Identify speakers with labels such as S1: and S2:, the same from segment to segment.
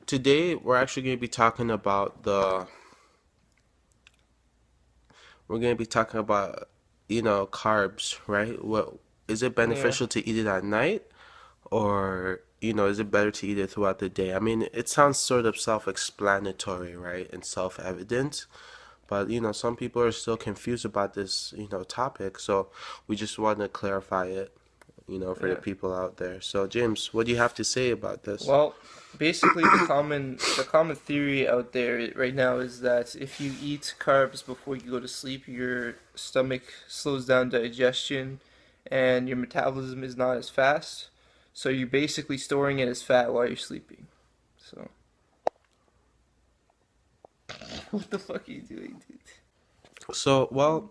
S1: today we're actually going to be talking about we're going to be talking about carbs, right? What is it
S2: Yeah,
S1: beneficial to eat it at night, or is it better to eat it throughout the day? I mean, it sounds sort of self-explanatory, right, and self-evident, but some people are still confused about this topic, so we just want to clarify it, for the
S2: yeah.
S1: people out there. So James, what do you have to say about this?
S2: Well, basically the common theory out there right now is that if you eat carbs before you go to sleep, your stomach slows down digestion and your metabolism is not as fast. So you're basically storing it as fat while you're sleeping. So what the fuck are you doing, dude?
S1: So, well,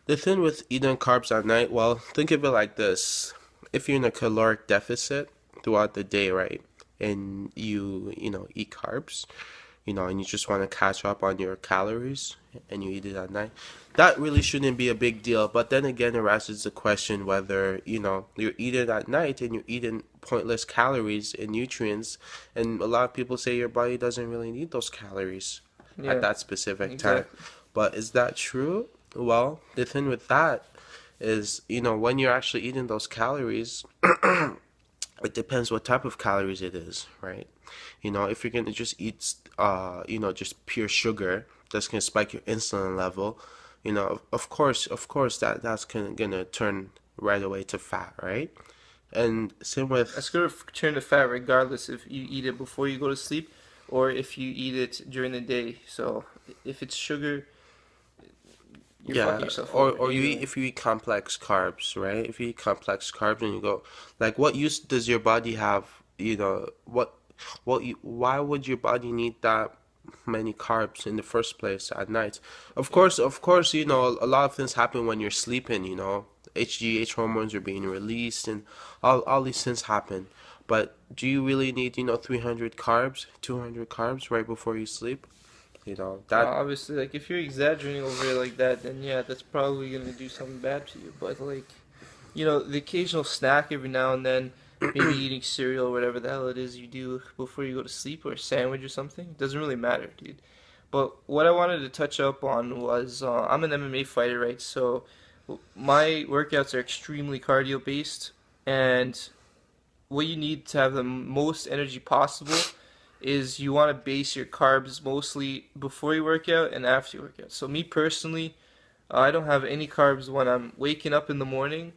S1: the thing with eating carbs at night, well, think of it like this. If you're in a caloric deficit throughout the day, right, and you eat carbs, and you just want to catch up on your calories and you eat it at night, that really shouldn't be a big deal. But then again, it raises the question whether, you're eating at night and you're eating pointless calories and nutrients, and a lot of people say your body doesn't really need those calories at
S2: Yeah,
S1: that specific time.
S2: exactly.
S1: But is that true? Well, the thing with that is, when you're actually eating those calories, it depends what type of calories it is, right? If you're gonna just eat, just pure sugar, that's gonna spike your insulin level. Of course, that's gonna turn right away to fat, right? And same
S2: That's
S1: with,
S2: gonna turn to fat regardless if you eat it before you go to sleep or if you eat it during the day. So if it's sugar, you're
S1: yeah,
S2: fucking yourself
S1: or
S2: over
S1: or you
S2: either
S1: eat
S2: way.
S1: if you eat complex carbs, right? If you eat complex carbs and you go, like, what use does your body have? Why would your body need that many carbs in the first place at night?
S2: Yeah.
S1: Of course, a lot of things happen when you're sleeping, HGH hormones are being released and all these things happen. But do you really need, 300 carbs, 200 carbs right before you sleep? That
S2: Obviously, like if you're exaggerating over it like that, then yeah, that's probably gonna do something bad to you. But like, the occasional snack every now and then, maybe eating cereal or whatever the hell it is you do before you go to sleep, or a sandwich or something, it doesn't really matter, dude. But what I wanted to touch up on was I'm an MMA fighter, right? So my workouts are extremely cardio based, and what you need to have the most energy possible is you want to base your carbs mostly before you work out and after you work out. So me personally, I don't have any carbs when I'm waking up in the morning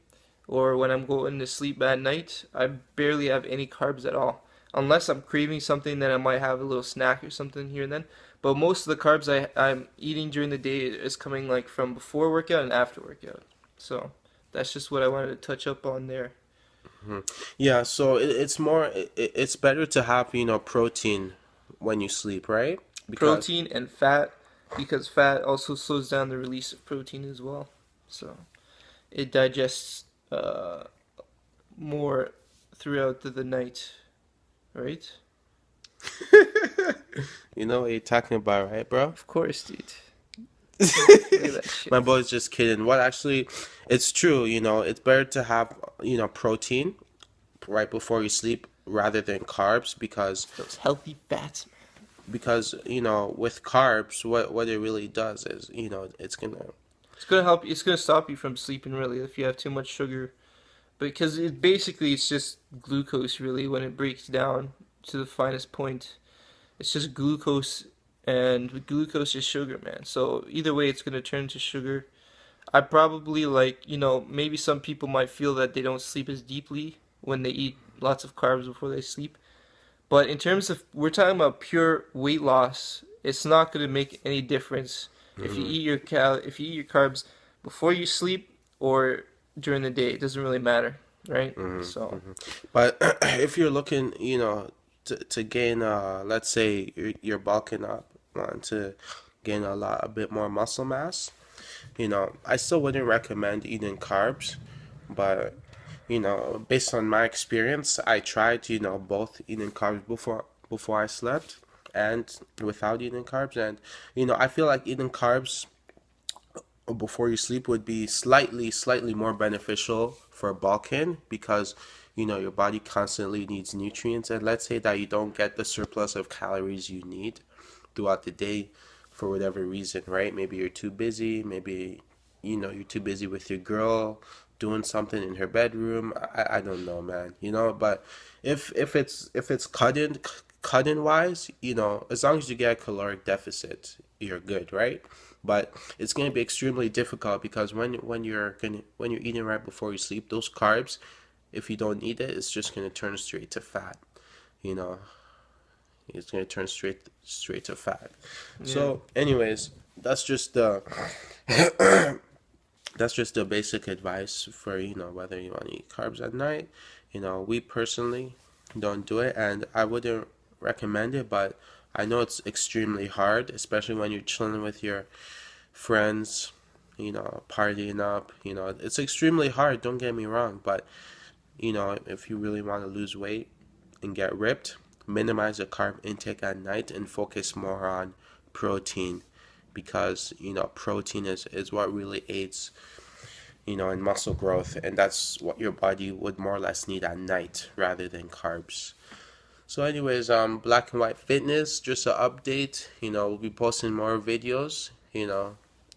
S2: or when I'm going to sleep at night. I barely have any carbs at all. Unless I'm craving something, then I might have a little snack or something here and then. But most of the carbs I'm eating during the day is coming like from before workout and after workout. So that's just what I wanted to touch up on there.
S1: Mhm. Yeah, so it's better to have, protein when you sleep, right? Because
S2: Protein and fat, because fat also slows down the release of protein as well. So it digests more throughout the night, right?
S1: you know what you're talking about, right, bro?
S2: Of course, dude. Look at that
S1: My
S2: shit.
S1: boy's just kidding. What actually, it's true, it's better to have, protein right before you sleep rather than carbs
S2: Those healthy fats, man.
S1: because, with carbs, what it really does is, it's gonna.
S2: It's gonna help. It's gonna stop you from sleeping really if you have too much sugar, because it's just glucose really when it breaks down to the finest point. It's just glucose, and glucose is sugar, man. So either way, it's gonna turn to sugar. I probably like, maybe some people might feel that they don't sleep as deeply when they eat lots of carbs before they sleep. But in terms of, we're talking about pure weight loss, it's not going to make any difference if you
S1: Mhm,
S2: eat if you eat your carbs before you sleep or during the day. It doesn't really matter, right?
S1: mhm,
S2: So,
S1: mhm. But if you're looking, to gain, let's say you're bulking up, to gain a bit more muscle mass, I still wouldn't recommend eating carbs, but based on my experience, I tried, both eating carbs before I slept and without eating carbs, and I feel like eating carbs before you sleep would be slightly more beneficial for bulking because your body constantly needs nutrients, and let's say that you don't get the surplus of calories you need throughout the day for whatever reason, right? Maybe you're too busy, maybe you're too busy with your girl doing something in her bedroom. I don't know, man. But if it's cut in wise, as long as you get a caloric deficit, you're good, right? But it's going to be extremely difficult because when you're eating right before you sleep, those carbs, if you don't eat it, it's just going to turn straight to fat. You know, it's going to turn straight to fat.
S2: Yeah.
S1: So, anyways, that's just the basic advice for whether you want to eat carbs at night. We personally don't do it, and I wouldn't recommend it, but I know it's extremely hard, especially when you're chilling with your friends, partying up. It's extremely hard, don't get me wrong, but if you really want to lose weight and get ripped, minimize the carb intake at night and focus more on protein, because protein is what really aids in muscle growth, and that's what your body would more or less need at night rather than carbs. So anyways, Black and White Fitness, just an update. We'll be posting more videos,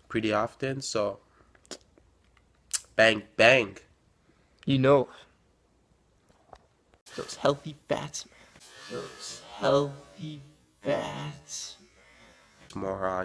S1: pretty often. So bang bang.
S2: You know, those healthy fats, man. Those healthy fats.
S1: More on